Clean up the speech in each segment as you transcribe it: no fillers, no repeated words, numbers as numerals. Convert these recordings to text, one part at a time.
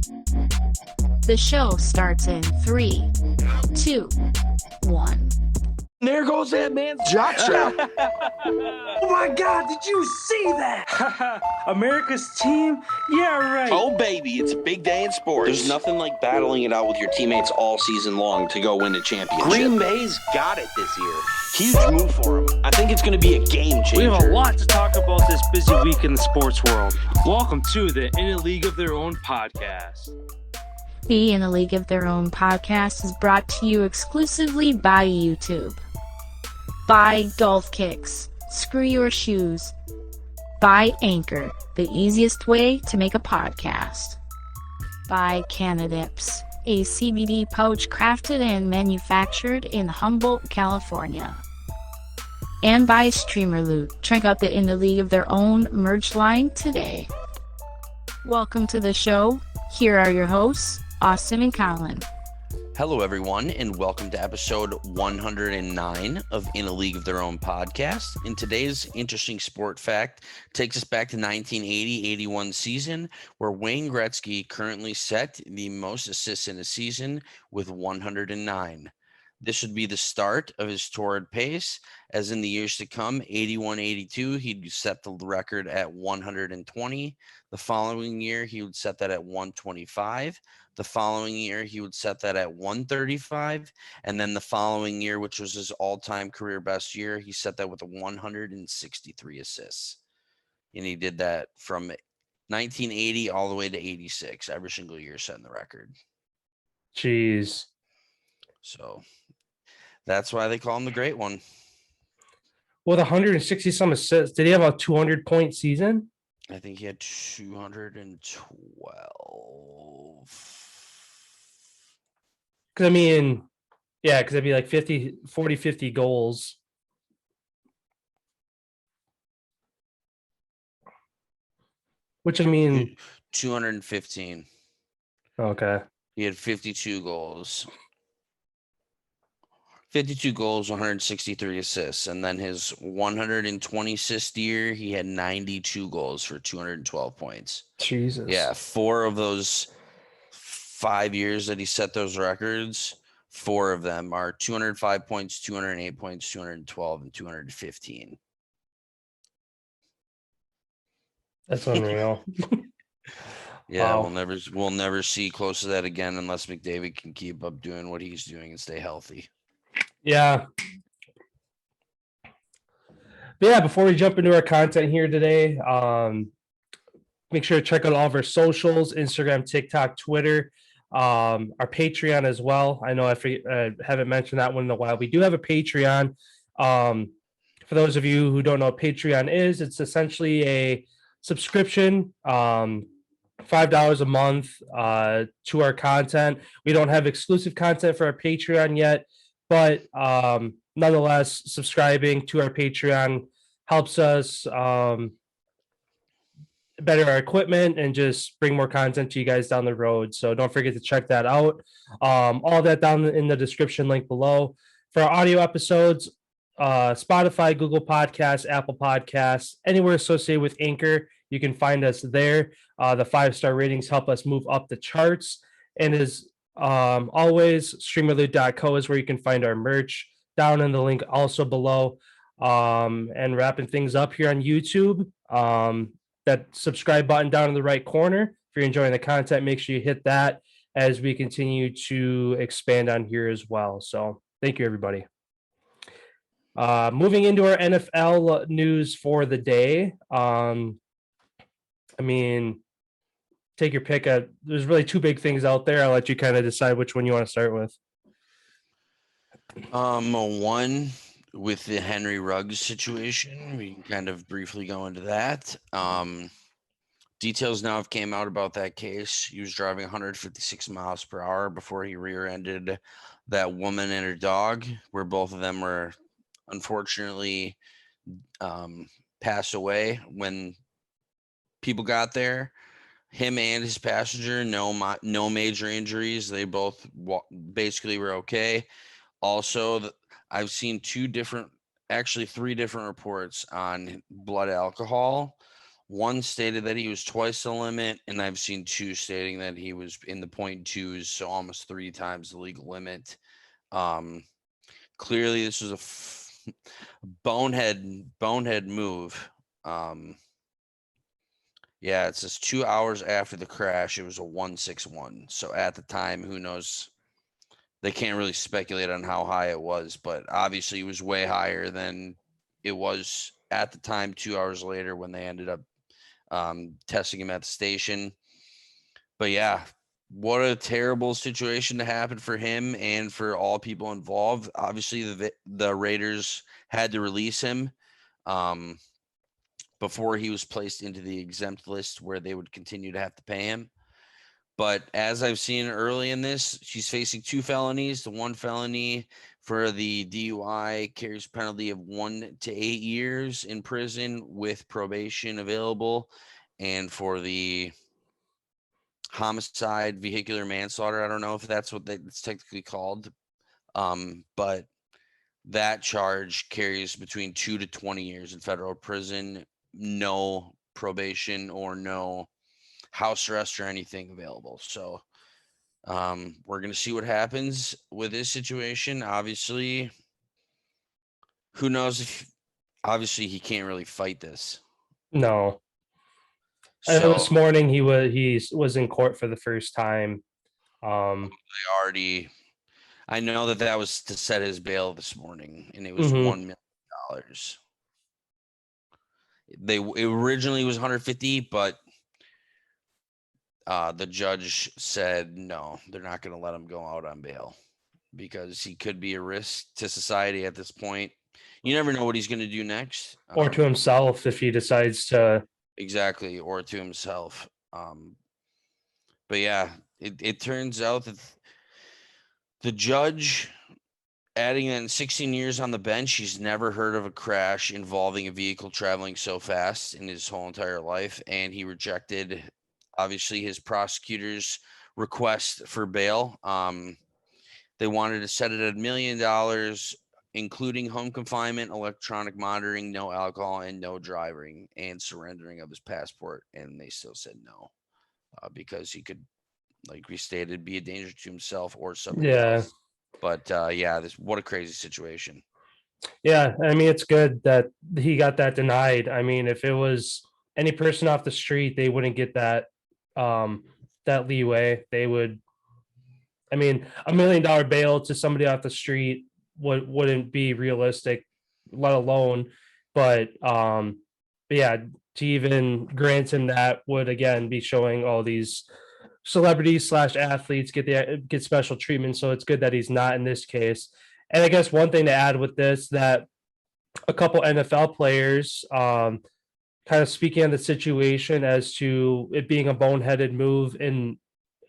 The show starts in 3, 2, 1. There goes that man's jock strap. Oh my God, did you see that? America's team? Yeah, right. Oh, baby, it's a big day in sports. There's nothing like battling it out with your teammates all season long to go win a championship. Green Bay's got it this year. Huge move for them. I think it's going to be a game changer. We have a lot to talk about this busy week in the sports world. Welcome to the In a League of Their Own podcast. The In a League of Their Own podcast is brought to you exclusively by YouTube. By Golf Kicks, Screw Your Shoes. By Anchor, the easiest way to make a podcast. By Canadips, a CBD pouch crafted and manufactured in Humboldt, California. And by Streamer Loot. Check out the In a League of Their Own merch line today. Welcome to the show. Here are your hosts, Austin and Collin. Hello, everyone, and welcome to episode 109 of In a League of Their Own podcast. And today's interesting sport fact takes us back to 1980-81 season, where Wayne Gretzky currently set the most assists in a season with 109. This would be the start of his torrid pace, as in the years to come, 81-82, he'd set the record at 120. The following year, he would set that at 125. The following year, he would set that at 135. And then the following year, which was his all-time career best year, he set that with 163 assists. And he did that from 1980 all the way to 86, every single year setting the record. Jeez. So that's why they call him the Great One. With 160 some assists, did he have a 200-point season? I think he had 212. Because, I mean, yeah, because it'd be like 50 goals. Which, I mean... 215. Okay. He had 52 goals. 52 goals, 163 assists. And then his 120 assist year, he had 92 goals for 212 points. Jesus. Yeah, 4 of those 5 years that he set those records, 4 of them are 205 points, 208 points, 212, and 215. That's unreal. Yeah, Wow. we'll never see close to that again unless McDavid can keep up doing what he's doing and stay healthy. Yeah. But yeah, before we jump into our content here today, make sure to check out all of our socials, Instagram, TikTok, Twitter, our Patreon as well. I know I haven't mentioned that one in a while. We do have a Patreon. For those of you who don't know what Patreon is, it's essentially a subscription, $5 a month to our content. We don't have exclusive content for our Patreon yet, but nonetheless, subscribing to our Patreon helps us better our equipment and just bring more content to you guys down the road. So don't forget to check that out. All that down in the description link below. For our audio episodes, Spotify, Google Podcasts, Apple Podcasts, anywhere associated with Anchor, you can find us there. The 5-star ratings help us move up the charts. And as always, streamerloot.co is where you can find our merch down in the link also below. And wrapping things up here on YouTube, that subscribe button down in the right corner. If you're enjoying the content, make sure you hit that as we continue to expand on here as well. So thank you, everybody. Moving into our NFL news for the day. I mean, take your pick. There's really 2 big things out there. I'll let you kind of decide which one you want to start with. One with the Henry Ruggs situation, we can kind of briefly go into that. Details now have came out about that case. He was driving 156 miles per hour before he rear-ended that woman and her dog, where both of them were unfortunately passed away when people got there. Him and his passenger, no major injuries. They both basically were okay. Also, I've seen 3 different reports on blood alcohol. One stated that he was twice the limit, and I've seen two stating that he was in the 0.2s, so almost 3 times the legal limit. Clearly, this was a bonehead move. Yeah, it says 2 hours after the crash, it was a 161. So at the time, who knows? They can't really speculate on how high it was, but obviously it was way higher than it was at the time 2 hours later when they ended up testing him at the station. But yeah, what a terrible situation to happen for him and for all people involved. Obviously, the Raiders had to release him before he was placed into the exempt list where they would continue to have to pay him. But as I've seen early in this, she's facing 2 felonies. The one felony for the DUI carries a penalty of 1 to 8 years in prison with probation available. And for the homicide, vehicular manslaughter, I don't know if that's what it's technically called. But that charge carries between 2 to 20 years in federal prison, no probation or no house arrest or anything available. So we're going to see what happens with this situation. Obviously, who knows if obviously he can't really fight this. No. So this morning he was in court for the first time. I know that was to set his bail this morning, and it was $1 million. It originally was 150, but the judge said no, they're not going to let him go out on bail because he could be a risk to society at this point. You never know what he's going to do next. Or to himself if he decides to. Exactly, or to himself. But yeah, it turns out that the judge, adding in 16 years on the bench, he's never heard of a crash involving a vehicle traveling so fast in his whole entire life, and he rejected, obviously, his prosecutor's request for bail. They wanted to set it at $1 million, including home confinement, electronic monitoring, no alcohol, and no driving, and surrendering of his passport. And they still said no, because he could, like we stated, be a danger to himself or somebody else. But what a crazy situation. Yeah, I mean, it's good that he got that denied. I mean, if it was any person off the street, they wouldn't get that that leeway. They would. I mean, $1 million bail to somebody off the street wouldn't be realistic, let alone. But yeah, to even grant him that would again be showing all these celebrities / athletes get special treatment. So it's good that he's not in this case. And I guess one thing to add with this, that a couple NFL players kind of speaking on the situation as to it being a boneheaded move in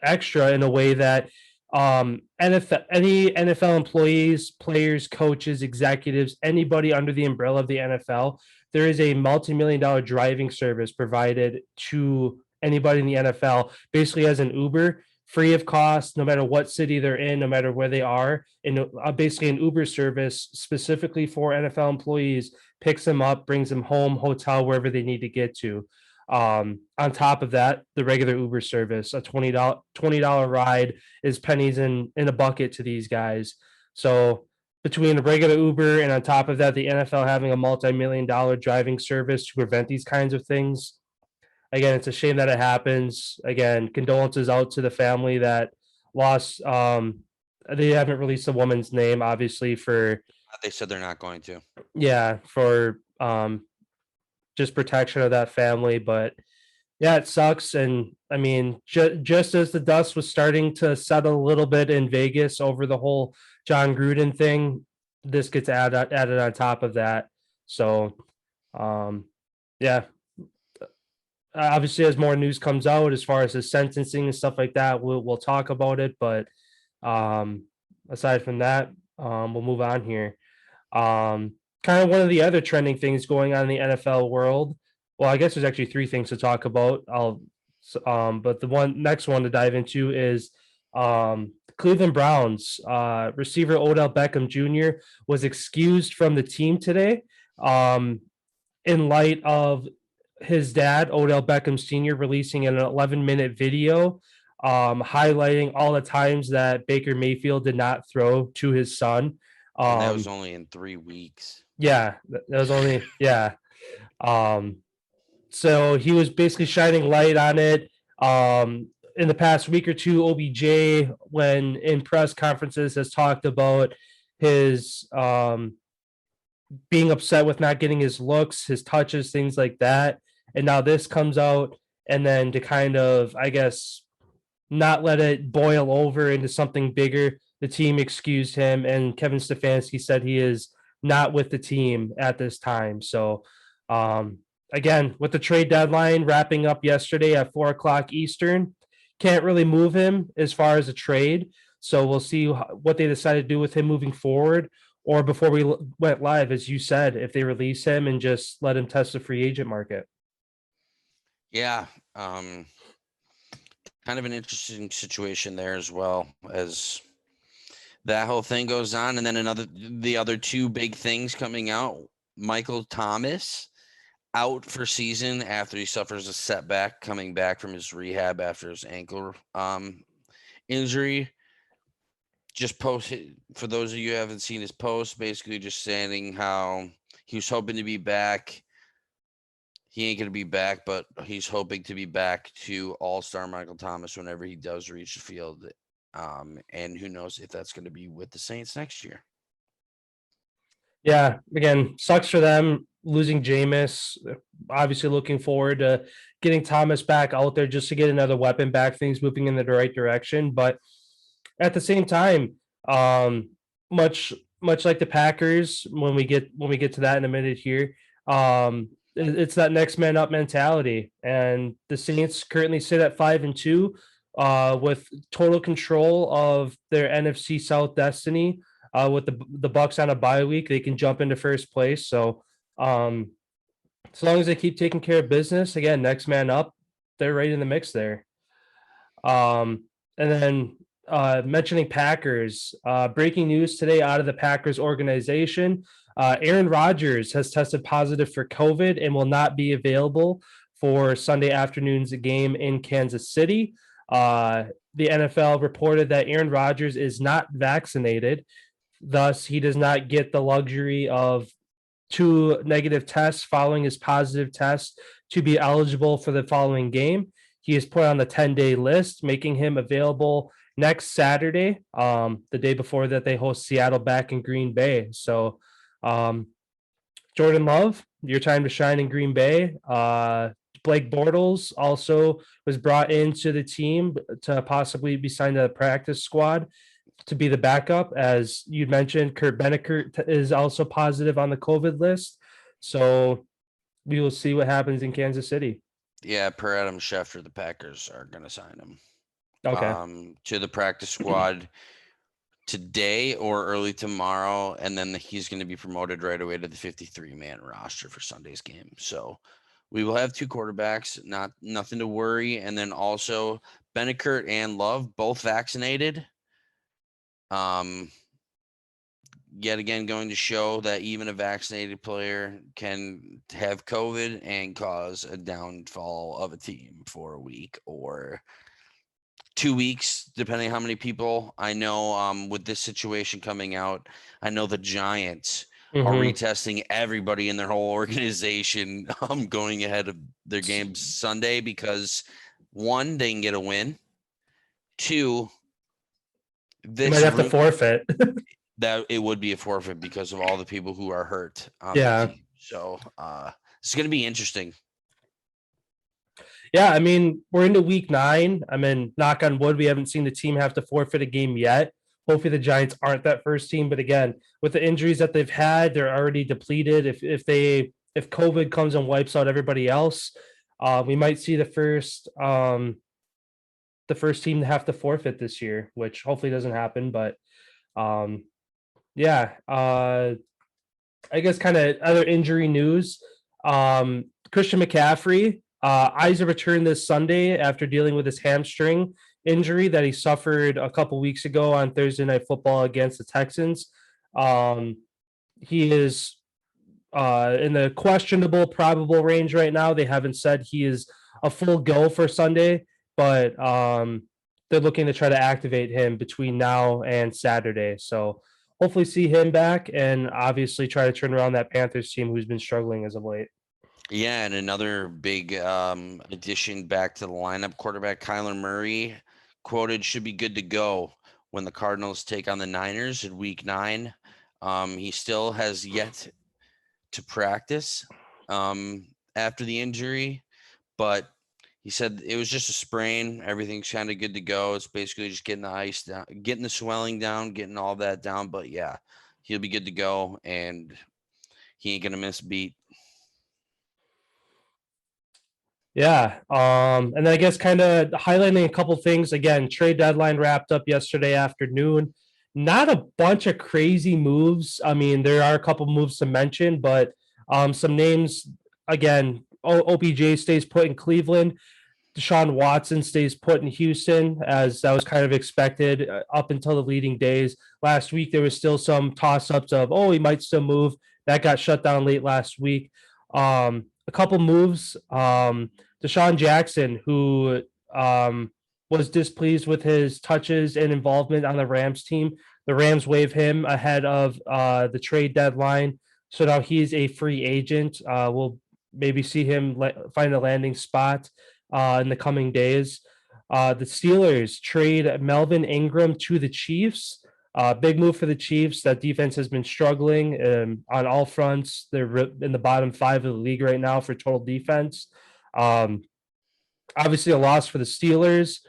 a way that any NFL employees, players, coaches, executives, anybody under the umbrella of the NFL, there is a multi-million-dollar driving service provided to anybody in the NFL, basically as an Uber, free of cost, no matter what city they're in, no matter where they are. And basically an Uber service specifically for NFL employees picks them up, brings them home, hotel, wherever they need to get to. On top of that, the regular Uber service, a $20 ride is pennies in a bucket to these guys. So between the regular Uber and on top of that, the NFL having a multi-million-dollar driving service to prevent these kinds of things. Again, it's a shame that it happens. Again, condolences out to the family that lost. They haven't released the woman's name, obviously, for. They said they're not going to. Yeah, for just protection of that family. But yeah, it sucks. And I mean, just as the dust was starting to settle a little bit in Vegas over the whole John Gruden thing, this gets added on top of that. So, yeah. Obviously, as more news comes out as far as his sentencing and stuff like that, we'll talk about it. But aside from that, we'll move on here. Kind of one of the other trending things going on in the NFL world. Well, I guess there's actually 3 things to talk about. But the next one to dive into is Cleveland Browns receiver Odell Beckham Jr. was excused from the team today in light of his dad, Odell Beckham Sr., releasing an 11-minute video highlighting all the times that Baker Mayfield did not throw to his son. And that was only in 3 weeks. Yeah, that was only, yeah. So he was basically shining light on it. In the past week or two, OBJ, when in press conferences, has talked about his being upset with not getting his looks, his touches, things like that. And now this comes out, and then to kind of, I guess, not let it boil over into something bigger, the team excused him, and Kevin Stefanski said he is not with the team at this time. So, again, with the trade deadline wrapping up yesterday at 4:00 Eastern, can't really move him as far as a trade. So we'll see what they decide to do with him moving forward. Or before we went live, as you said, if they release him and just let him test the free agent market. Yeah. Kind of an interesting situation there as well, as that whole thing goes on. And then the other two big things coming out: Michael Thomas out for season after he suffers a setback coming back from his rehab after his ankle injury. Just posted, for those of you who haven't seen his post, basically just saying how he was hoping to be back. He ain't going to be back, but he's hoping to be back to all-star Michael Thomas whenever he does reach the field. And who knows if that's going to be with the Saints next year. Yeah, again, sucks for them losing Jameis. Obviously looking forward to getting Thomas back out there just to get another weapon back, things moving in the right direction. But at the same time, much like the Packers, when we get to that in a minute here, it's that next man up mentality, and the Saints currently sit at 5-2, with total control of their NFC South destiny. With the Bucks on a bye week, they can jump into first place. So, as long as they keep taking care of business, again, next man up, they're right in the mix there. And then mentioning Packers, breaking news today out of the Packers organization. Aaron Rodgers has tested positive for COVID and will not be available for Sunday afternoon's game in Kansas City. The NFL reported that Aaron Rodgers is not vaccinated. Thus, he does not get the luxury of 2 negative tests following his positive test to be eligible for the following game. He is put on the 10-day list, making him available next Saturday, the day before that they host Seattle back in Green Bay. So, Jordan Love, your time to shine in Green Bay. Blake Bortles also was brought into the team to possibly be signed to the practice squad to be the backup. As you mentioned, Kurt Beneckert is also positive on the COVID list. So we will see what happens in Kansas City. Yeah, per Adam Schefter, the Packers are going to sign him. Okay. To the practice squad today or early tomorrow, and then he's going to be promoted right away to the 53-man roster for Sunday's game. So we will have 2 quarterbacks, nothing to worry. And then also Beneckert and Love both vaccinated. Yet again, going to show that even a vaccinated player can have COVID and cause a downfall of a team for a week or 2 weeks, depending on how many people. I know with this situation coming out, I know the Giants are retesting everybody in their whole organization going ahead of their games Sunday because, 1, they can get a win. 2, they might have to forfeit. That it would be a forfeit because of all the people who are hurt on the team. So it's going to be interesting. Yeah, I mean, we're into week 9. I mean, knock on wood, we haven't seen the team have to forfeit a game yet. Hopefully the Giants aren't that first team. But again, with the injuries that they've had, they're already depleted. If COVID comes and wipes out everybody else, we might see the first team to have to forfeit this year, which hopefully doesn't happen. But yeah, I guess kind of other injury news. Christian McCaffrey, eyes a return this Sunday after dealing with his hamstring injury that he suffered a couple weeks ago on Thursday Night Football against the Texans. He is in the questionable, probable range right now. They haven't said he is a full go for Sunday, but they're looking to try to activate him between now and Saturday. So hopefully see him back and obviously try to turn around that Panthers team who's been struggling as of late. Yeah, and another big addition back to the lineup, quarterback Kyler Murray, quoted should be good to go when the Cardinals take on the Niners in Week 9. He still has yet to practice after the injury, but he said it was just a sprain. Everything's kind of good to go. It's basically just getting the ice down, getting the swelling down, getting all that down. But yeah, he'll be good to go, and he ain't gonna miss a beat. Yeah. And then I guess kind of highlighting a couple things. Again, trade deadline wrapped up yesterday afternoon. Not a bunch of crazy moves. I mean, there are a couple moves to mention, but some names again. OBJ stays put in Cleveland. Deshaun Watson stays put in Houston, as that was kind of expected up until the leading days. Last week, there was still some toss-ups of, oh, he might still move. That got shut down late last week. A couple moves. Deshaun Jackson, who was displeased with his touches and involvement on the Rams team. The Rams waive him ahead of the trade deadline. So now he's a free agent. We'll maybe see him find a landing spot in the coming days. The Steelers trade Melvin Ingram to the Chiefs. Big move for the Chiefs. That defense has been struggling on all fronts. They're in the bottom 5 of the league right now for total defense. Obviously, a loss for the Steelers.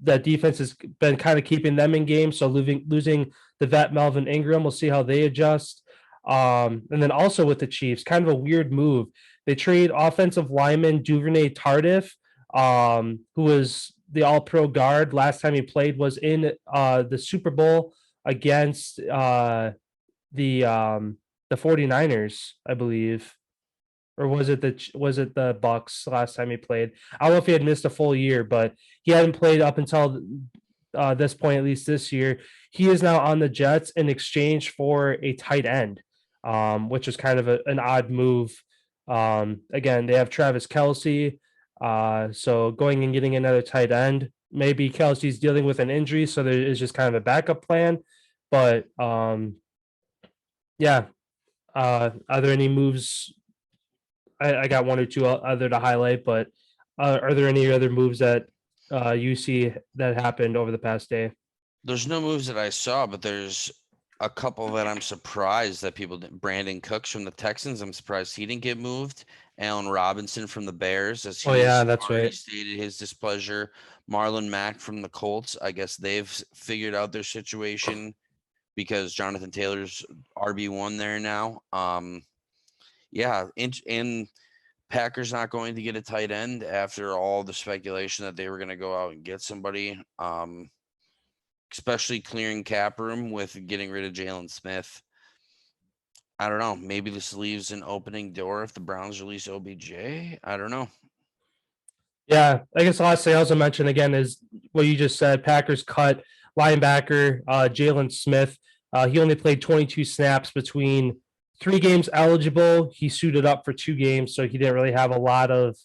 That defense has been kind of keeping them in games. So losing the vet Melvin Ingram, we'll see how they adjust. And then also with the Chiefs, kind of a weird move. They trade offensive lineman Duvernay Tardif, who was the all-pro guard. Last time he played was in the Super Bowl against the 49ers, I believe. Or was it the Bucks last time he played? I don't know if he had missed a full year, but he hadn't played up until this point, at least this year. He is now on the Jets in exchange for a tight end, which is kind of an odd move. Again, they have Travis Kelce, so going and getting another tight end. Maybe Kelsey's dealing with an injury, so there is just kind of a backup plan. But yeah, are there any moves? I got one or two other to highlight, but are there any other moves that you see that happened over the past day? There's no moves that I saw, but there's a couple that I'm surprised that people didn't. Brandon Cooks from the Texans, I'm surprised he didn't get moved. Allen Robinson from the Bears, as he's that's already right. stated his displeasure. Marlon Mack from the Colts, I guess they've figured out their situation because Jonathan Taylor's RB1 there now. Yeah, and Packers not going to get a tight end after all the speculation that they were going to go out and get somebody, especially clearing cap room with getting rid of Jalen Smith. I don't know. Maybe this leaves an opening door if the Browns release OBJ. I don't know. Yeah, I guess the last thing I also mentioned again is what you just said. Packers cut linebacker Jalen Smith. He only played 22 snaps between 3 games eligible. He suited up for 2 games, so he didn't really have a lot of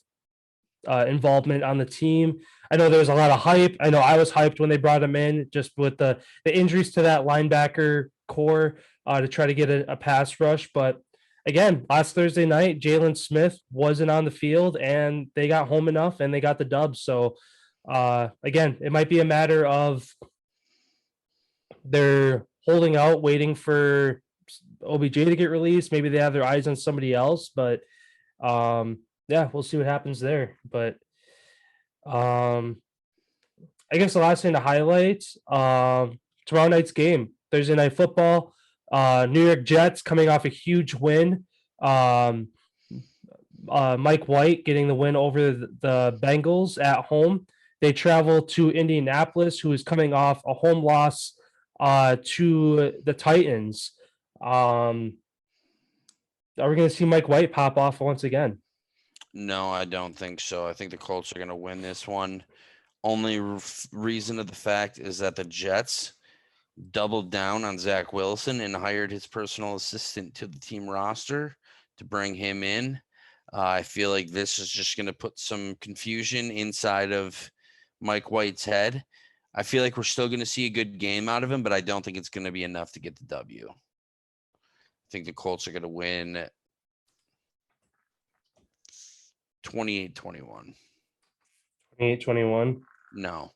involvement on the team. I know there was a lot of hype. I know I was hyped when they brought him in, just with the injuries to that linebacker core to try to get a pass rush. But again, last Thursday night, Jalen Smith wasn't on the field, and they got home enough, and they got the dub. So again, it might be a matter of they're holding out, waiting for OBJ to get released. Maybe they have their eyes on somebody else, but yeah, we'll see what happens there. But I guess the last thing to highlight, tomorrow night's game, Thursday Night Football, New York Jets coming off a huge win. Mike White getting the win over the Bengals at home. They travel to Indianapolis, who is coming off a home loss to the Titans. Are we going to see Mike White pop off once again? No, I don't think so. I think the Colts are going to win this one. Only reason of the fact is that the Jets doubled down on Zach Wilson and hired his personal assistant to the team roster to bring him in. I feel like this is just going to put some confusion inside of Mike White's head. I feel like we're still going to see a good game out of him, but I don't think it's going to be enough to get the W. I think the Colts are going to win 28-21. 28-21. No,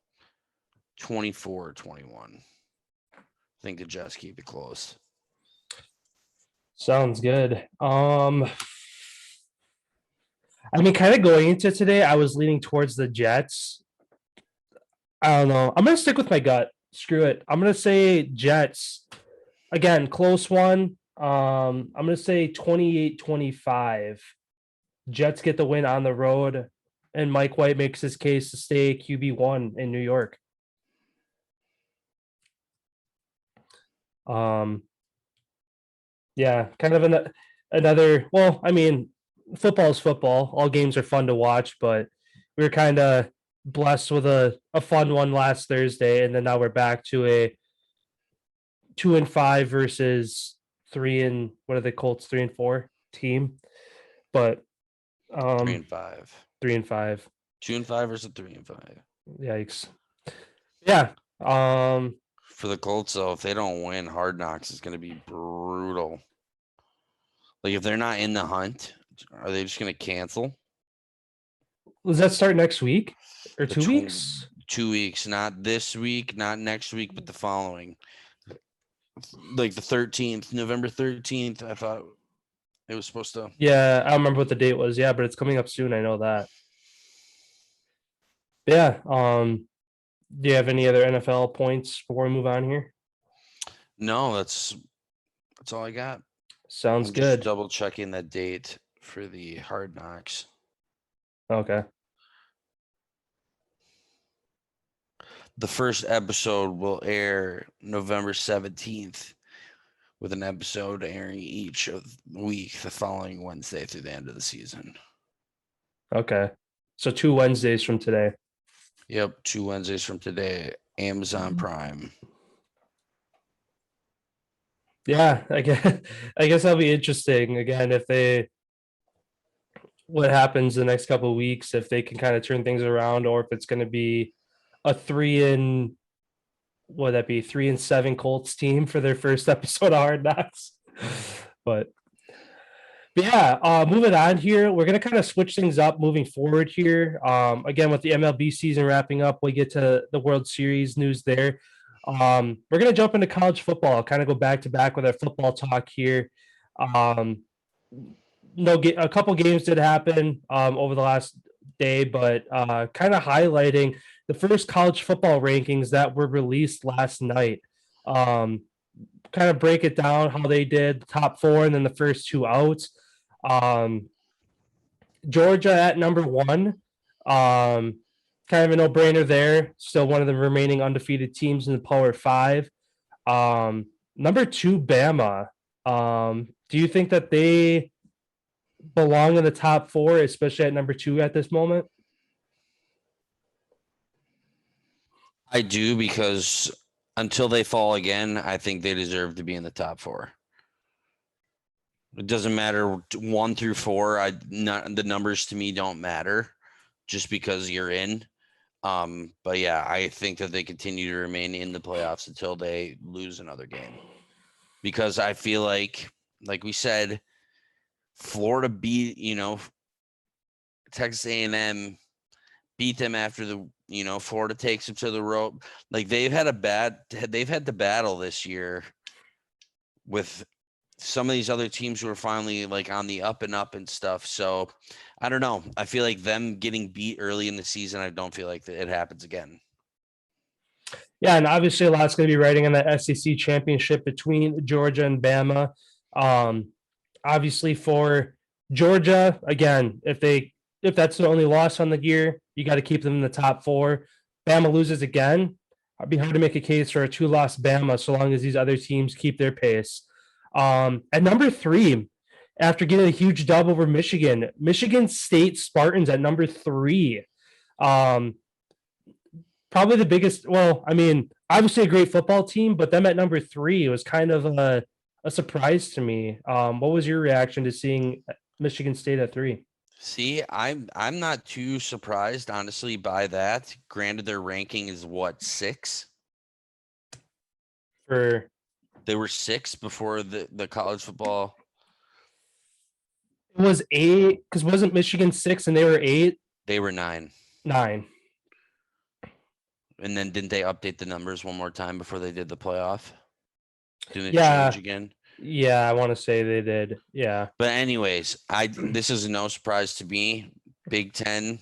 24-21. I think the Jets keep it close. Sounds good. I mean, kind of going into today, I was leaning towards the Jets. I don't know. I'm going to stick with my gut. Screw it. I'm going to say Jets. Again, close one. I'm going to say 28-25. Jets get the win on the road, and Mike White makes his case to stay QB1 in New York. Yeah, kind of another. Well, I mean, football is football. All games are fun to watch, but we were kind of blessed with a fun one last Thursday, and then now we're back to a 2-5 versus 3 what are the Colts 3-4 team, but 3-5. 3-5. 2-5 versus 3-5. Yikes. Yeah. For the Colts, though, if they don't win, Hard Knocks is going to be brutal. Like, if they're not in the hunt, are they just going to cancel? Does that start next week or 2 weeks? 2 weeks, not this week, not next week, but the following. Like the 13th, November 13th, I thought it was supposed to. Yeah, I don't remember what the date was. Yeah, but it's coming up soon. I know that. Yeah. Do you have any other NFL points before we move on here? No, that's all I got. Sounds I'm good. Just double checking that date for the Hard Knocks. Okay. The first episode will air November 17th, with an episode airing each of the week the following Wednesday through the end of the season. Okay. So 2 Wednesdays from today. Yep, 2 Wednesdays from today, Amazon Prime. Yeah, I guess that'll be interesting. Again, what happens the next couple of weeks, if they can kind of turn things around, or if it's going to be a 3-7 Colts team for their first episode of Hard Knocks. But yeah, moving on here, we're going to kind of switch things up moving forward here. Again, with the MLB season wrapping up, we get to the World Series news there. We're going to jump into college football, kind of go back to back with our football talk here. A couple games did happen over the last day, but kind of highlighting the first college football rankings that were released last night. Kind of break it down how they did, the top 4 and then the first 2 outs. Georgia at number 1. Kind of a no-brainer there. Still one of the remaining undefeated teams in the Power 5. Number 2, Bama. Do you think that they belong in the top 4, especially at number 2 at this moment? I do, because until they fall again, I think they deserve to be in the top 4. It doesn't matter 1 through 4. The numbers to me don't matter, just because you're in. But yeah, I think that they continue to remain in the playoffs until they lose another game, because I feel like we said, Florida beat, Texas A&M beat them after the, Florida takes them to the rope. Like, they've had to battle this year with some of these other teams who are finally like on the up and up and stuff. So I don't know. I feel like them getting beat early in the season, I don't feel like it happens again. Yeah, and obviously a lot's going to be riding on that SEC championship between Georgia and Bama. Obviously for Georgia, again, if that's the only loss on the year, you got to keep them in the top 4. Bama loses again, it'd be hard to make a case for a 2-loss Bama so long as these other teams keep their pace. At number 3, after getting a huge dub over Michigan State Spartans at number 3. Probably the biggest, obviously a great football team, but them at number 3 was kind of a a surprise to me. What was your reaction to seeing Michigan State at 3? See, I'm not too surprised, honestly, by that. Granted, their ranking is what, 6? For They were 6 before the college football. it was 8 because wasn't Michigan 6 and they were 8? They were 9. 9. And then didn't they update the numbers one more time before they did the playoff? Didn't it Yeah. change again? Yeah, I want to say they did. Yeah. But anyways, this is no surprise to me. Big Ten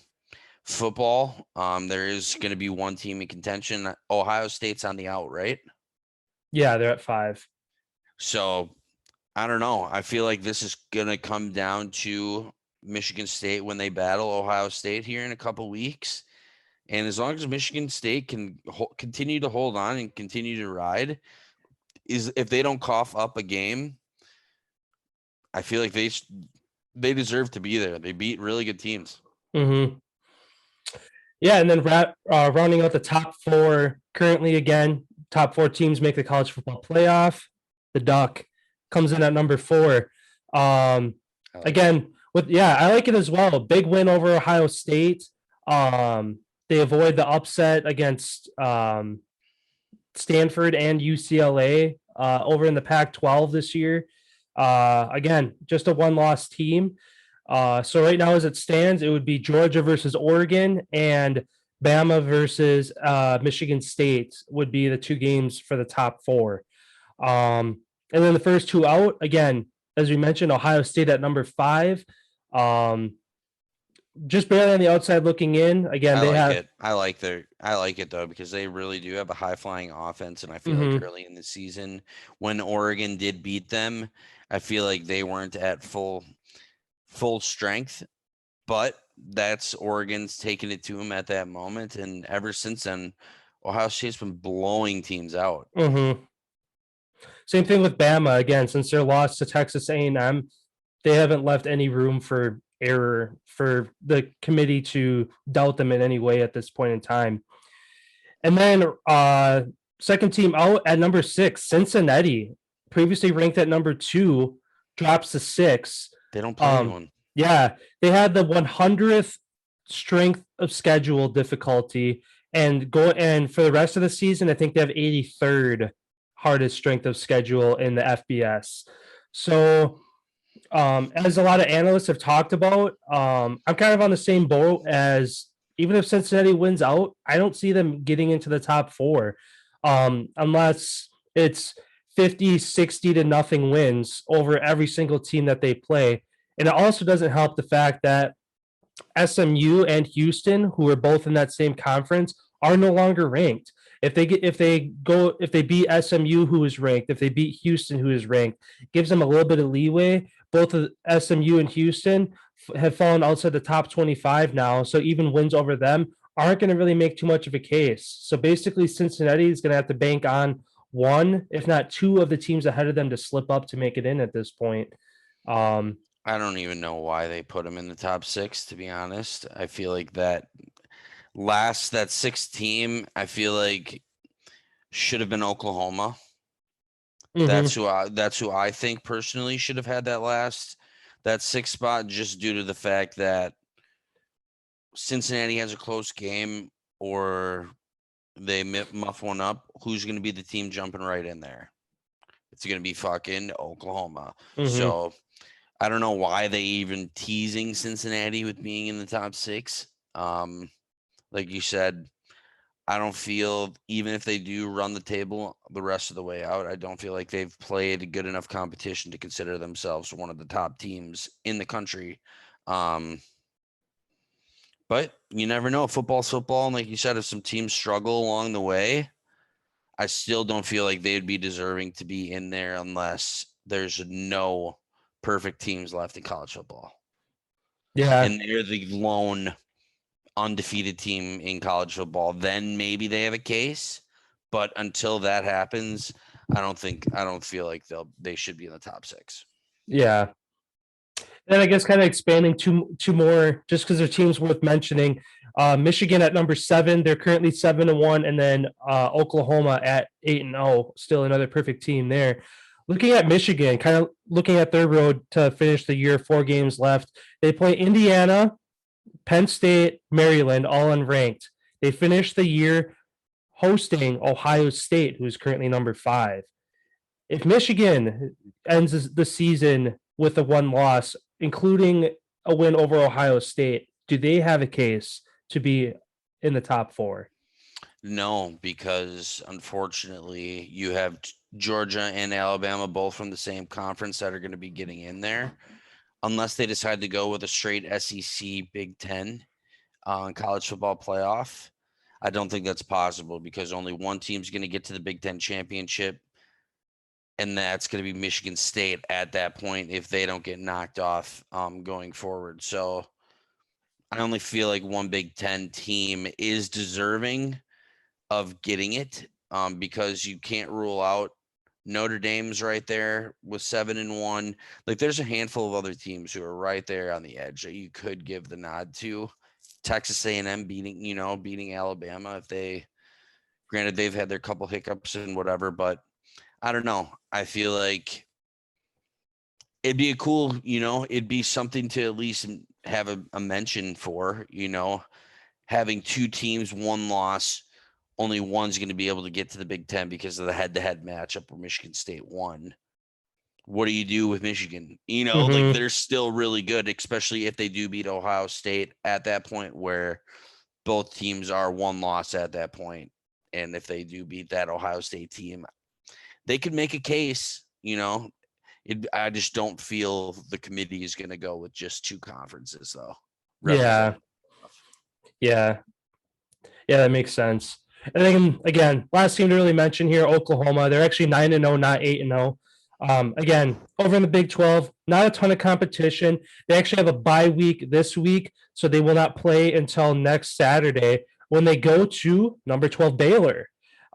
football. There is going to be one team in contention. Ohio State's on the out, right? Yeah, they're at 5. So I don't know. I feel like this is going to come down to Michigan State when they battle Ohio State here in a couple weeks. And as long as Michigan State can continue to hold on and continue to ride, if they don't cough up a game, I feel like they deserve to be there. They beat really good teams. Mm-hmm. Yeah, and then rounding out the top 4 currently, again, top 4 teams make the college football playoff. The Duck comes in at number 4. Again, I like it as well. Big win over Ohio State. They avoid the upset against Stanford and UCLA over in the Pac-12 this year. Again, just a one-loss team. So right now, as it stands, it would be Georgia versus Oregon and Bama versus Michigan State would be the 2 games for the top 4. And then the first 2 out, again, as we mentioned, Ohio State at number 5. Just barely on the outside looking in. Again, I like it though, because they really do have a high flying offense. And I feel like early in the season when Oregon did beat them, I feel like they weren't at full strength, but that's Oregon's taking it to them at that moment. And ever since then, Ohio State's been blowing teams out. Mm-hmm. Same thing with Bama. Again, since their loss to Texas A&M, they haven't left any room for error for the committee to doubt them in any way at this point in time. And then second team out at number 6, Cincinnati, previously ranked at number 2, drops to 6. They don't play anyone. Yeah, they had the 100th strength of schedule difficulty, and for the rest of the season, I think they have 83rd hardest strength of schedule in the FBS. So, as a lot of analysts have talked about, I'm kind of on the same boat as, even if Cincinnati wins out, I don't see them getting into the top 4 unless it's 50, 60 to nothing wins over every single team that they play. And it also doesn't help the fact that SMU and Houston, who are both in that same conference, are no longer ranked. If they beat SMU, who is ranked, if they beat Houston, who is ranked, gives them a little bit of leeway. Both of SMU and Houston have fallen outside the top 25 now, so even wins over them aren't going to really make too much of a case. So basically, Cincinnati is going to have to bank on 1, if not 2, of the teams ahead of them to slip up to make it in at this point. I don't even know why they put them in the top 6, to be honest. I feel like that 6th team, I feel like should have been Oklahoma. Mm-hmm. That's who I think personally should have had that 6th spot, just due to the fact that Cincinnati has a close game or they muff one up. Who's going to be the team jumping right in there? It's going to be fucking Oklahoma. Mm-hmm. So I don't know why they even teasing Cincinnati with being in the top 6. Like you said, I don't feel, even if they do run the table the rest of the way out, I don't feel like they've played a good enough competition to consider themselves one of the top teams in the country. But you never know. Football's football. And like you said, if some teams struggle along the way, I still don't feel like they'd be deserving to be in there unless there's no perfect teams left in college football. Yeah. And they're the lone undefeated team in college football, then maybe they have a case. But until that happens, I don't feel like they should be in the top 6. Yeah. Then I guess kind of expanding two more, just because they're teams worth mentioning. Michigan at number 7, they're currently 7-1, and then Oklahoma at 8-0, still another perfect team there. looking at Michigan, kind of looking at their road to finish the year, 4 games left. They play Indiana, Penn State, Maryland, all unranked. They finished the year hosting Ohio State, who is currently number 5. If Michigan ends the season with a 1 loss, including a win over Ohio State, do they have a case to be in the top 4? No, because unfortunately you have Georgia and Alabama both from the same conference that are going to be getting in there, unless they decide to go with a straight SEC Big Ten college football playoff. I don't think that's possible because only one team's going to get to the Big Ten championship, and that's going to be Michigan State at that point if they don't get knocked off going forward. So I only feel like one Big Ten team is deserving of getting it because you can't rule out Notre Dame's right there with 7-1. Like there's a handful of other teams who are right there on the edge that you could give the nod to. Texas A&M beating Alabama if they, granted they've had their couple hiccups and whatever, but I don't know. I feel like it'd be it'd be something to at least have a mention for, having 2 teams, 1 loss, only one's going to be able to get to the Big Ten because of the head-to-head matchup where Michigan State won. What do you do with Michigan? Like they're still really good, especially if they do beat Ohio State at that point where both teams are 1 loss at that point. And if they do beat that Ohio State team, they could make a case, I just don't feel the committee is going to go with just 2 conferences though. Yeah, that makes sense. And then again, last team to really mention here, Oklahoma. They're actually 9-0, not 8-0. Again, over in the Big 12, not a ton of competition. They actually have a bye week this week, so they will not play until next Saturday when they go to number 12 Baylor.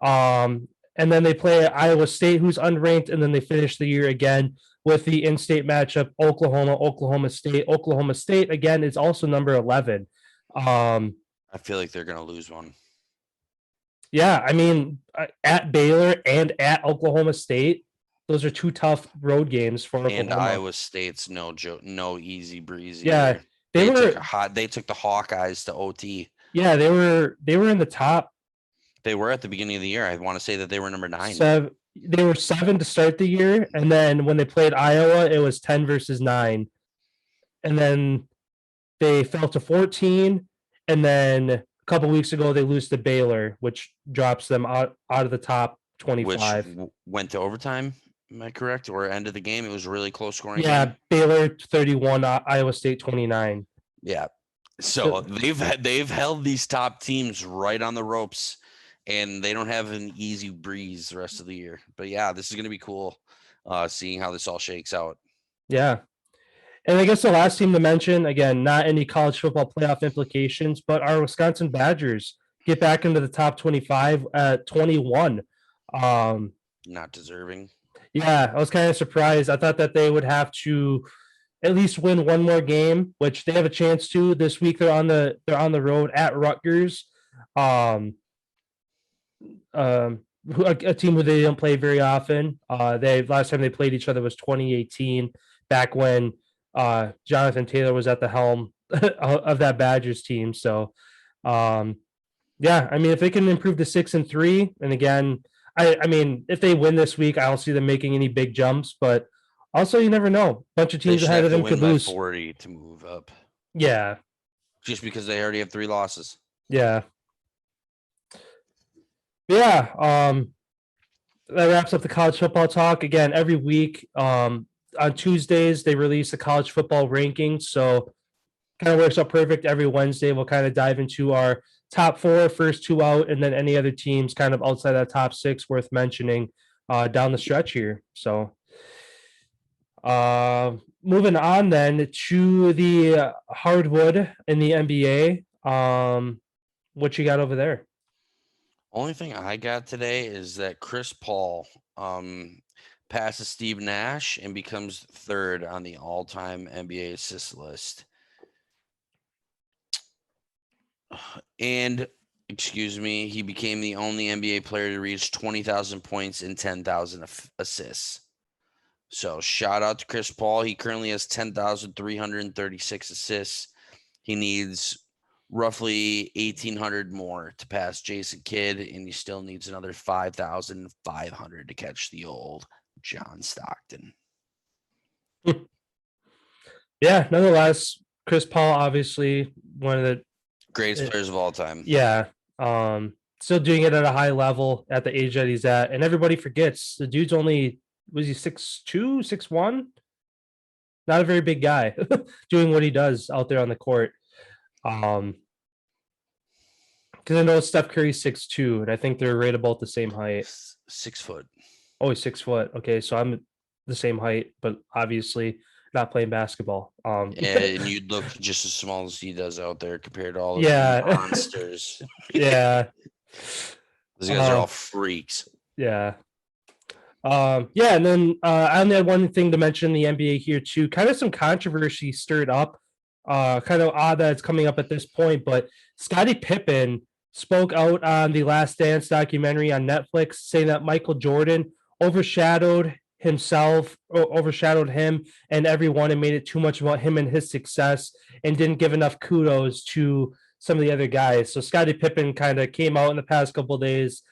And then they play Iowa State, who's unranked, and then they finish the year again with the in-state matchup, Oklahoma State. Oklahoma State, again, is also number 11. I feel like they're going to lose one. Yeah, I mean, at Baylor and at Oklahoma State, those are 2 tough road games for Oklahoma. And Iowa State's no easy breezy. Yeah, they took the Hawkeyes to OT. Yeah, they were in the top. They were at the beginning of the year. I want to say that they were number 9. They were 7 to start the year, and then when they played Iowa, it was 10 versus 9, and then they fell to 14, and then a couple weeks ago they lose to Baylor, which drops them out of the top 25. Which went to overtime. Am I correct? Or end of the game? It was a really close scoring. Yeah, game. Baylor 31, Iowa State 29. Yeah. So they've held these top teams right on the ropes, and they don't have an easy breeze the rest of the year. But yeah, this is going to be cool seeing how this all shakes out. Yeah. And I guess the last team to mention, again, not any college football playoff implications, but our Wisconsin Badgers get back into the top 25 at 21. Not deserving. Yeah, I was kind of surprised. I thought that they would have to at least win 1 more game, which they have a chance to this week. They're on the road at Rutgers, a team who they don't play very often. Last time they played each other was 2018, back when Jonathan Taylor was at the helm of that Badgers team. So, yeah, I mean, if they can improve to 6-3, and again, I mean, if they win this week, I don't see them making any big jumps, but also you never know. A bunch of teams ahead of them could lose 40 to move up. Yeah, just because they already have 3 losses. Yeah. That wraps up the college football talk. Again, every week on Tuesdays they release the college football rankings, so kind of works out perfect. Every Wednesday we'll kind of dive into our top 4, first 2 out, and then any other teams kind of outside that top 6 worth mentioning down the stretch here. So moving on then to the hardwood in the NBA. What you got over there? Only thing I got today is that Chris Paul passes Steve Nash and becomes 3rd on the all-time NBA assist list. And, he became the only NBA player to reach 20,000 points and 10,000 assists. So shout out to Chris Paul. He currently has 10,336 assists. He needs roughly 1,800 more to pass Jason Kidd, and he still needs another 5,500 to catch the old John Stockton. Yeah, nonetheless, Chris Paul, obviously one of the greatest players of all time. Yeah. Still doing it at a high level at the age that he's at. And everybody forgets the dude's only, was he 6'2", 6'1"? Not a very big guy doing what he does out there on the court. Because I know Steph Curry's 6'2", and I think they're right about the same height. 6 foot. Oh, he's 6 foot. Okay, so I'm the same height, but obviously not playing basketball. Yeah, and you'd look just as small as he does out there compared to all those monsters. Yeah. Those guys are all freaks. Yeah. And then I only had one thing to mention in the NBA here too. Kind of some controversy stirred up. Kind of odd that it's coming up at this point, but Scottie Pippen spoke out on the Last Dance documentary on Netflix, saying that Michael Jordan overshadowed him and everyone, and made it too much about him and his success, and didn't give enough kudos to some of the other guys. So Scottie Pippen kind of came out in the past couple of days,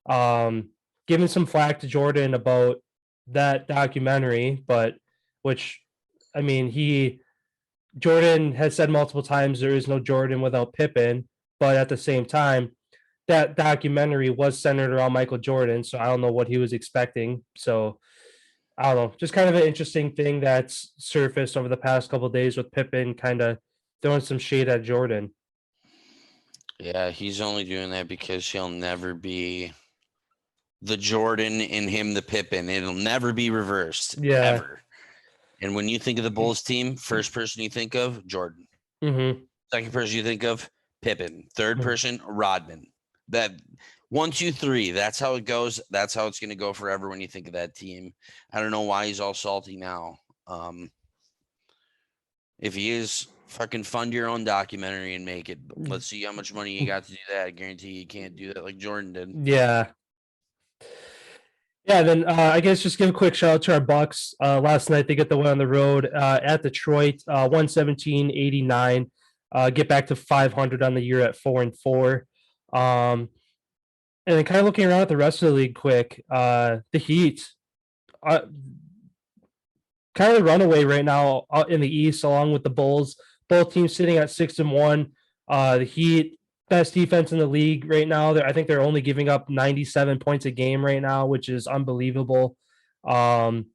giving some flack to Jordan about that documentary, but Jordan has said multiple times there is no Jordan without Pippen, but at the same time, that documentary was centered around Michael Jordan, so I don't know what he was expecting. So I don't know, just kind of an interesting thing that's surfaced over the past couple of days with Pippen kind of throwing some shade at Jordan. Yeah, he's only doing that because he'll never be the Jordan and him the Pippen. It'll never be reversed, ever. And when you think of the Bulls team, first person you think of, Jordan. Mm-hmm. Second person you think of, Pippen. Third person, Rodman. That 1, 2, 3. That's how it goes. That's how it's going to go forever when you think of that team. I don't know why he's all salty now. If he is, fucking fund your own documentary and make it. Let's see how much money you got to do that. I guarantee you can't do that like Jordan did. Yeah. Yeah, then I guess just give a quick shout out to our Bucks. Last night they get the win on the road at Detroit, 117-89. Get back to 500 on the year at 4-4. And then kind of looking around at the rest of the league quick, the Heat, kind of the runaway right now in the East, along with the Bulls. Both teams sitting at 6-1. The Heat, best defense in the league right now. I think they're only giving up 97 points a game right now, which is unbelievable. And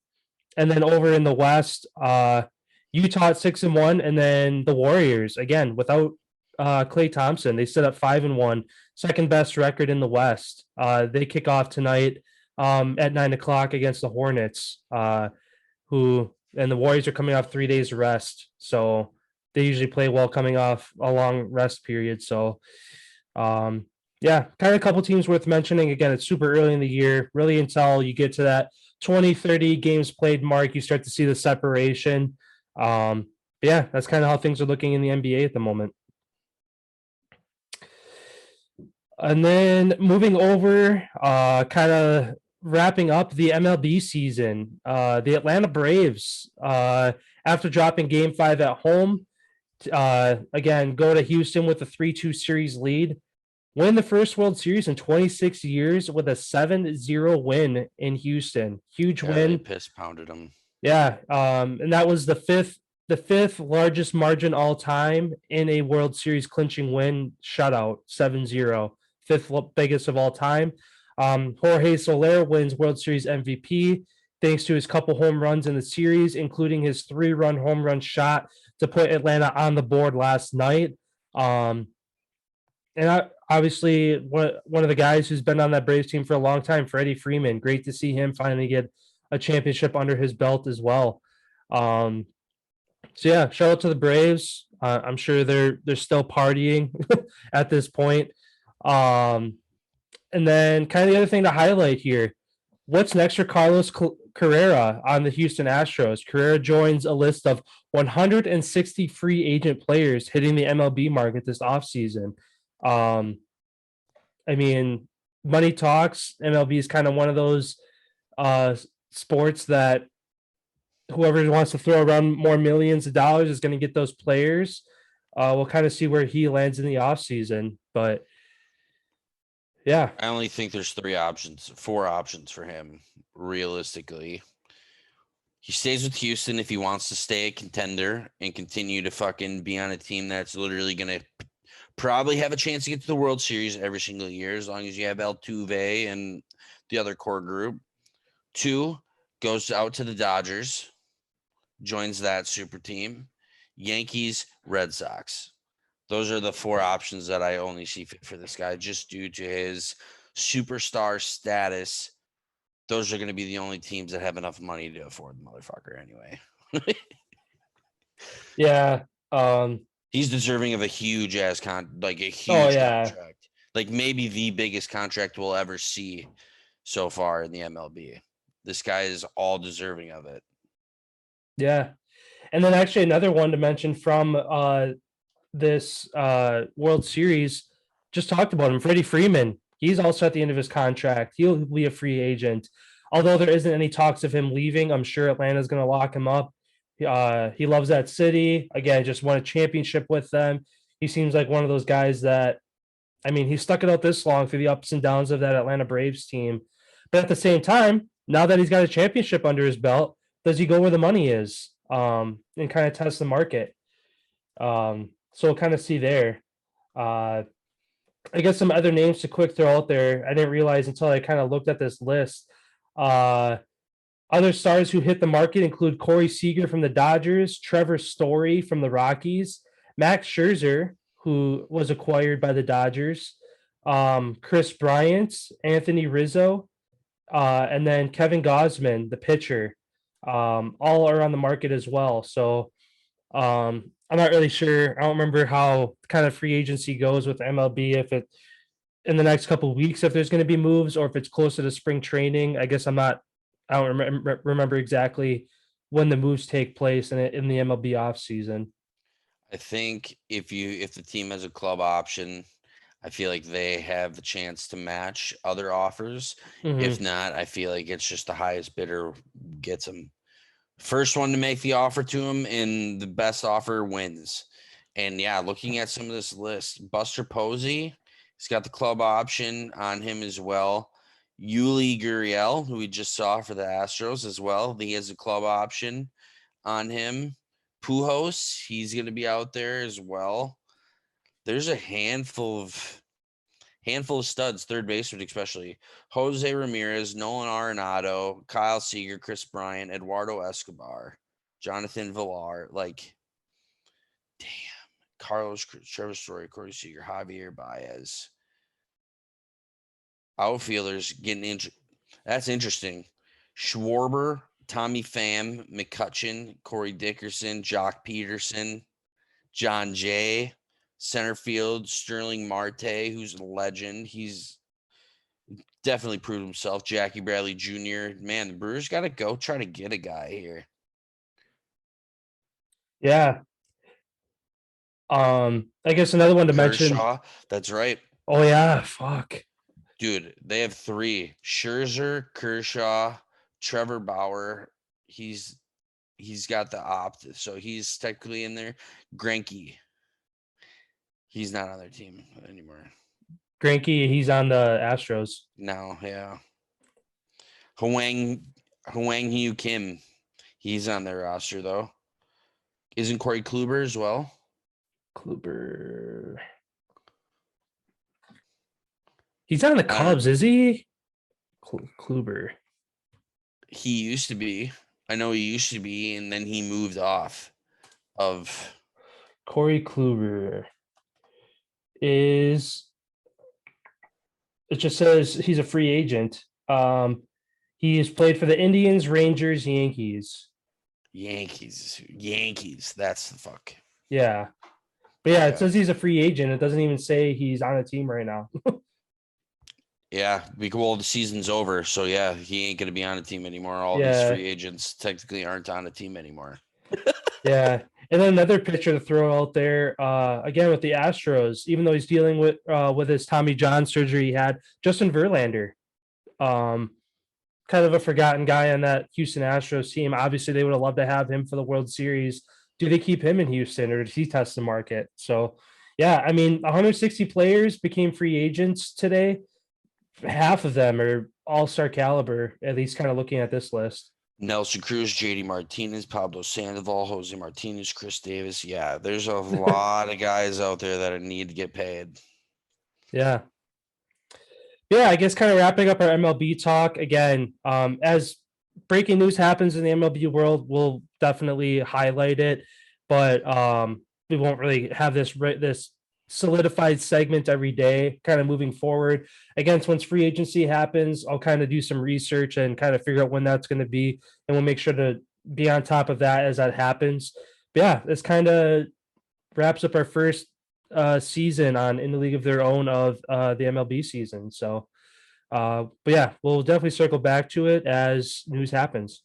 then over in the West, Utah at 6-1, and then the Warriors, again, without Klay Thompson, they sit at 5-1, second best record in the West. They kick off tonight at 9:00 against the Hornets, and the Warriors are coming off 3 days of rest, so they usually play well coming off a long rest period. So, kind of a couple teams worth mentioning. Again, it's super early in the year. Really, until you get to that 20-30 games played mark, you start to see the separation. That's kind of how things are looking in the NBA at the moment. And then moving over, kind of wrapping up the MLB season, the Atlanta Braves, after dropping Game 5 at home, again, go to Houston with a 3-2 series lead, win the first World Series in 26 years with a 7-0 win in Houston. Huge win. They piss pounded them. Yeah, and that was the fifth largest margin all time in a World Series clinching win shutout, 7-0, fifth biggest of all time. Jorge Solaire wins World Series MVP thanks to his couple home runs in the series, including his 3-run home run shot to put Atlanta on the board last night. Obviously, one of the guys who's been on that Braves team for a long time, Freddie Freeman. Great to see him finally get a championship under his belt as well. Shout out to the Braves. I'm sure they're still partying at this point. And then kind of the other thing to highlight here, what's next for Carlos Carrera on the Houston Astros? Carrera joins a list of 160 free agent players hitting the MLB market this offseason. Money talks. MLB is kind of one of those sports that whoever wants to throw around more millions of dollars is going to get those players. We'll kind of see where he lands in the offseason. But yeah. I only think there's 4 options for him, realistically. He stays with Houston if he wants to stay a contender and continue to fucking be on a team that's literally going to probably have a chance to get to the World Series every single year, as long as you have Altuve and the other core group. 2, goes out to the Dodgers, joins that super team. Yankees, Red Sox. Those are the 4 options that I only see fit for this guy, just due to his superstar status. Those are going to be the only teams that have enough money to afford the motherfucker anyway. Yeah. He's deserving of a huge ass contract. Like maybe the biggest contract we'll ever see so far in the MLB. This guy is all deserving of it. Yeah. And then actually another one to mention from this World Series, just talked about him, Freddie Freeman. He's also at the end of his contract. He'll be a free agent. Although there isn't any talks of him leaving, I'm sure Atlanta's going to lock him up. He loves that city. Again, just won a championship with them. He seems like one of those guys that, I mean, he stuck it out this long through the ups and downs of that Atlanta Braves team. But at the same time, now that he's got a championship under his belt, does he go where the money is and kind of test the market? So we'll kind of see there. I guess some other names to quick throw out there. I didn't realize until I kind of looked at this list. Other stars who hit the market include Corey Seager from the Dodgers, Trevor Story from the Rockies, Max Scherzer, who was acquired by the Dodgers, Chris Bryant, Anthony Rizzo, and then Kevin Gausman, the pitcher. All are on the market as well. So I'm not really sure. I don't remember how kind of free agency goes with MLB, if it in the next couple of weeks, if there's going to be moves, or if it's closer to spring training. I don't remember exactly when the moves take place in the MLB offseason. I think if the team has a club option, I feel like they have the chance to match other offers. Mhm. If not, I feel like it's just the highest bidder gets them. First one to make the offer to him, and the best offer wins. And yeah, looking at some of this list, Buster Posey, he's got the club option on him as well. Yuli Gurriel, who we just saw for the Astros as well, he has a club option on him. Pujols, he's going to be out there as well. There's a handful of studs, third baseman especially. Jose Ramirez, Nolan Arenado, Kyle Seager, Chris Bryant, Eduardo Escobar, Jonathan Villar, like, damn, Carlos, Trevor Story, Corey Seager, Javier Baez. Outfielders getting that's interesting. Schwarber, Tommy Pham, McCutchen, Corey Dickerson, Jock Peterson, John Jay. Center field, Sterling Marte, who's a legend. He's definitely proved himself. Jackie Bradley Jr. Man, the Brewers got to go try to get a guy here. Yeah. I guess another one to mention. That's right. Oh yeah, fuck. Dude, they have 3: Scherzer, Kershaw, Trevor Bauer. He's got the opt, so he's technically in there. Greinke. He's not on their team anymore. Greinke, he's on the Astros. No, yeah. Hwang Hyu Kim, he's on their roster though. Isn't Corey Kluber as well? Kluber. He's on the Cubs, is he? Kluber. He used to be. I know he used to be, and then he moved off of. Corey Kluber it just says he's a free agent. He has played for the Indians, Rangers, Yankees. Yankees. That's the fuck. Yeah. But yeah, it says he's a free agent. It doesn't even say he's on a team right now. Yeah, the season's over, so yeah, he ain't gonna be on a team anymore. All these free agents technically aren't on a team anymore. Yeah. And then another pitcher to throw out there, again with the Astros, even though he's dealing with his Tommy John surgery he had, Justin Verlander. kind of a forgotten guy on that Houston Astros team. Obviously, they would have loved to have him for the World Series. Do they keep him in Houston, or does he test the market? So, yeah, I mean, 160 players became free agents today. Half of them are all-star caliber, at least kind of looking at this list. Nelson Cruz, JD Martinez, Pablo Sandoval, Jose Martinez, Chris Davis. Yeah, there's a lot of guys out there that need to get paid. Yeah. Yeah, I guess kind of wrapping up our MLB talk again, as breaking news happens in the MLB world, we'll definitely highlight it, but we won't really have this solidified segment every day kind of moving forward. Again, once free agency happens, I'll kind of do some research and kind of figure out when that's going to be, and we'll make sure to be on top of that as that happens. But yeah, this kind of wraps up our first season on In the League of Their Own of the MLB season. So, but yeah, we'll definitely circle back to it as news happens.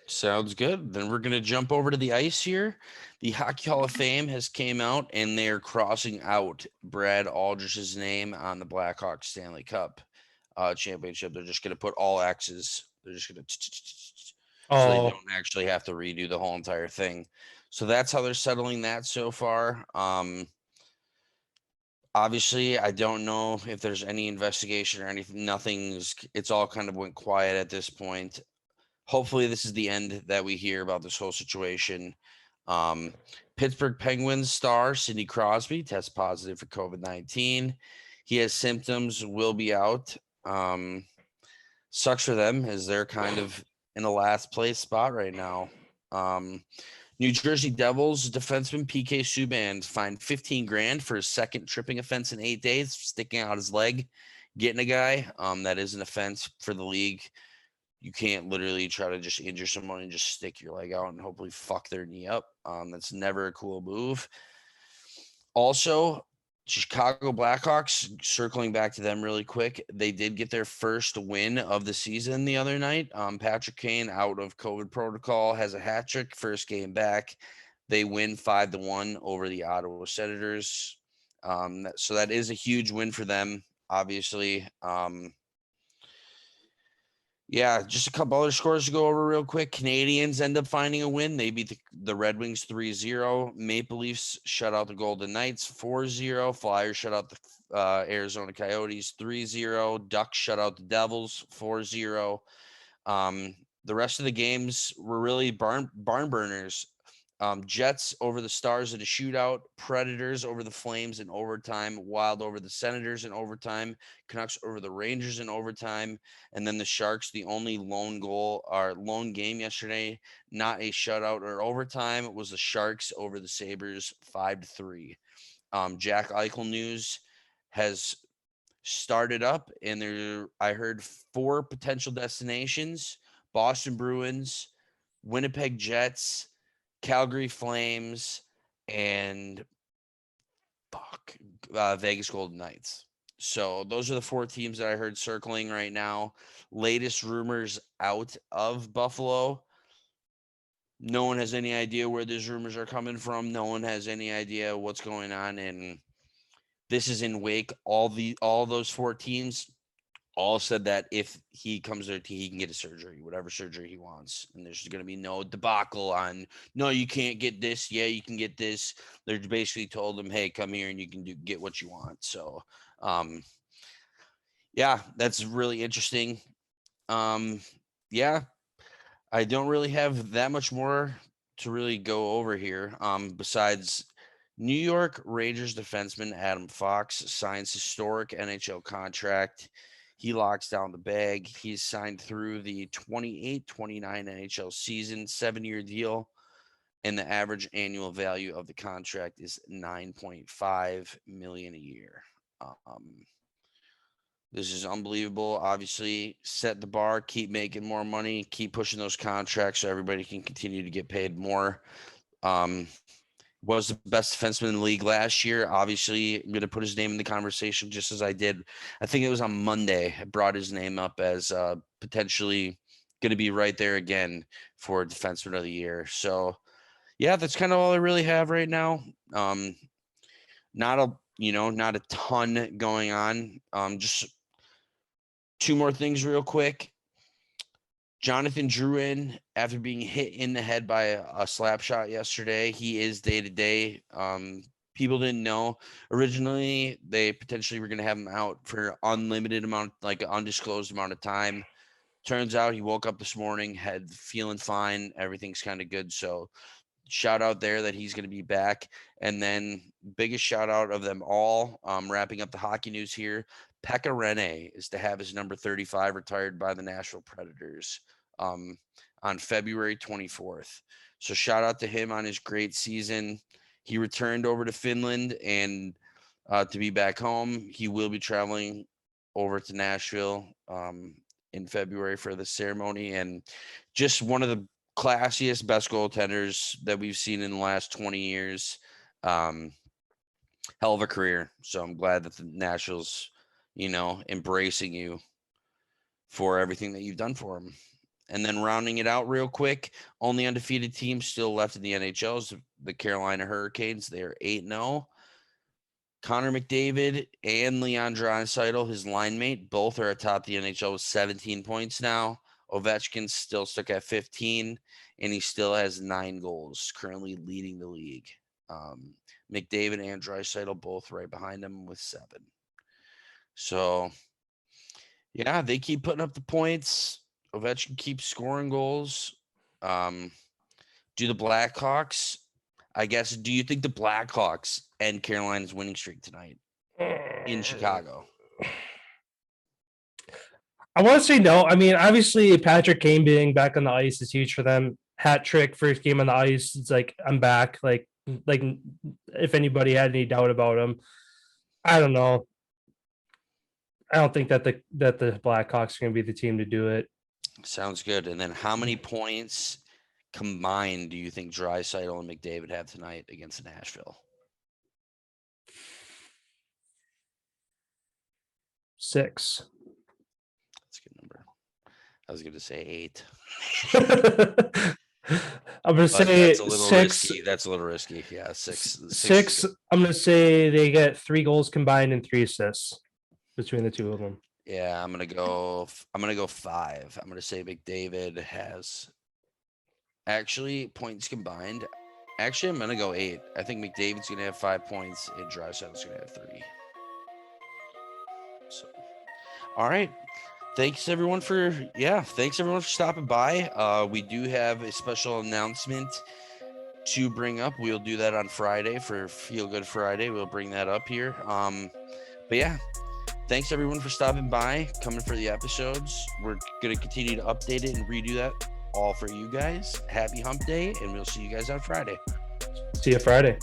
Sounds good. Then we're going to jump over to the ice here. The Hockey Hall of Fame has came out, and they're crossing out Brad Aldrich's name on the Blackhawks Stanley Cup championship. They're just going to put all X's. They're just going to so they don't actually have to redo the whole entire thing. So that's how they're settling that so far. Obviously, I don't know if there's any investigation or anything. It's all kind of went quiet at this point. Hopefully this is the end that we hear about this whole situation. Pittsburgh Penguins star Sidney Crosby tests positive for COVID-19. He has symptoms, will be out. Sucks for them as they're kind of in a last place spot right now. New Jersey Devils defenseman PK Subban fined $15,000 for his second tripping offense in 8 days, sticking out his leg, getting a guy. That is an offense for the league. You can't literally try to just injure someone and just stick your leg out and hopefully fuck their knee up. That's never a cool move. Also, Chicago Blackhawks, circling back to them really quick, they did get their first win of the season the other night. Patrick Kane, out of COVID protocol, has a hat trick, first game back. They win 5-1 over the Ottawa Senators. So that is a huge win for them, obviously. Yeah, just a couple other scores to go over real quick. Canadians end up finding a win. They beat the Red Wings 3-0. Maple Leafs shut out the Golden Knights 4-0. Flyers shut out the Arizona Coyotes 3-0. Ducks shut out the Devils 4-0. The rest of the games were really barn burners. Jets over the Stars in a shootout, Predators over the Flames in overtime, Wild over the Senators in overtime, Canucks over the Rangers in overtime, and then the Sharks, the only lone game yesterday, not a shutout or overtime, was the Sharks over the Sabres 5-3. Jack Eichel news has started up, and I heard 4 potential destinations: Boston Bruins, Winnipeg Jets, Calgary Flames, and Vegas Golden Knights. So those are the 4 teams that I heard circling right now. Latest rumors out of Buffalo. No one has any idea where these rumors are coming from. No one has any idea what's going on. And this is in wake. All those 4 teams all said that if he comes there, he can get a surgery, whatever surgery he wants. And there's going to be no debacle on, no, you can't get this. Yeah, you can get this. They're basically told him, hey, come here and you can get what you want. So, yeah, that's really interesting. Yeah, I don't really have that much more to really go over here. Besides New York Rangers defenseman Adam Fox signs historic NHL contract. He locks down the bag. He's signed through the 28-29 NHL season, 7-year deal, and the average annual value of the contract is $9.5 million a year. This is unbelievable. Obviously, set the bar, keep making more money, keep pushing those contracts so everybody can continue to get paid more. Was the best defenseman in the league last year. Obviously, I'm going to put his name in the conversation just as I did. I think it was on Monday. I brought his name up as potentially going to be right there again for defenseman of the year. So, yeah, that's kind of all I really have right now. Not a ton going on. Just Two more things real quick. Jonathan Drouin, after being hit in the head by a slap shot yesterday, he is day-to-day. People didn't know. Originally, they potentially were going to have him out for unlimited amount, like an undisclosed amount of time. Turns out he woke up this morning, feeling fine. Everything's kind of good. So shout out there that he's going to be back. And then biggest shout out of them all, wrapping up the hockey news here. Pekka Rinne is to have his number 35 retired by the Nashville Predators on February 24th. So shout out to him on his great season. He returned over to Finland and to be back home. He will be traveling over to Nashville in February for the ceremony. And just one of the classiest, best goaltenders that we've seen in the last 20 years. Hell of a career. So I'm glad that the Nashville's, embracing you for everything that you've done for them. And then rounding it out real quick, only undefeated team still left in the NHL is the Carolina Hurricanes. They're 8-0. Connor McDavid and Leon Draisaitl, his line mate, both are atop the NHL with 17 points now. Ovechkin's still stuck at 15, and he still has 9 goals, currently leading the league. McDavid and Draisaitl both right behind him with 7. So, yeah, they keep putting up the points. Ovechkin keeps scoring goals. Do the Blackhawks, do you think the Blackhawks end Carolina's winning streak tonight in Chicago? I want to say no. I mean, obviously, Patrick Kane being back on the ice is huge for them. Hat trick, first game on the ice. It's like, I'm back. Like if anybody had any doubt about him, I don't know. I don't think that the Blackhawks are going to be the team to do it. Sounds good. And then how many points combined do you think Draisaitl and McDavid have tonight against Nashville? 6. That's a good number. I was going to say 8. I'm going to say that's a little 6. Risky. That's a little risky. Yeah, 6. 6. I'm going to say they get 3 goals combined and 3 assists between the two of them. Yeah, I'm gonna go 5. I'm gonna say McDavid has actually points combined. Actually, I'm gonna go 8. I think McDavid's gonna have 5 points and Draisaitl's gonna have 3. So, all right. Thanks everyone for stopping by. We do have a special announcement to bring up. We'll do that on Friday for Feel Good Friday. We'll bring that up here. But yeah. Thanks, everyone, for stopping by, coming for the episodes. We're going to continue to update it and redo that all for you guys. Happy Hump Day, and we'll see you guys on Friday. See you Friday.